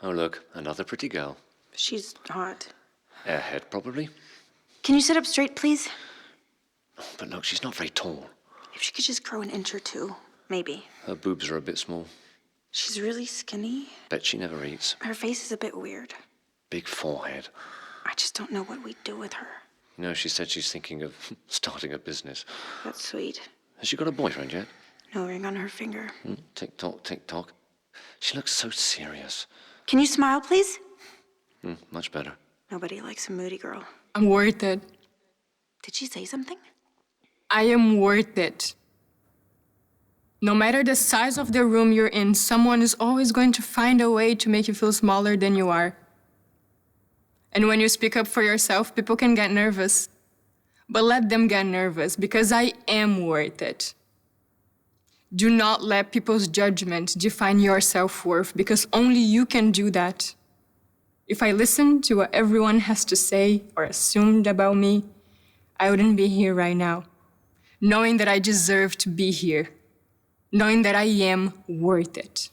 Oh, look, another pretty girl. She's hot. Airhead, probably. Can you sit up straight, please? Oh, but look, she's not very tall. If she could just grow an inch or two, maybe. Her boobs are a bit small. She's really skinny. Bet she never eats. Her face is a bit weird. Big forehead. I just don't know what we'd do with her. You know, she said she's thinking of starting a business. That's sweet. Has she got a boyfriend yet? No ring on her finger. Tick-tock, tick-tock. She looks so serious. Can you smile, please? Much better. Nobody likes a moody girl. I'm worth it. Did she say something? I am worth it. No matter the size of the room you're in, someone is always going to find a way to make you feel smaller than you are. And when you speak up for yourself, people can get nervous. But let them get nervous, because I am worth it. Do not let people's judgment define your self-worth, because only you can do that. If I listened to what everyone has to say or assumed about me, I wouldn't be here right now, knowing that I deserve to be here, knowing that I am worth it.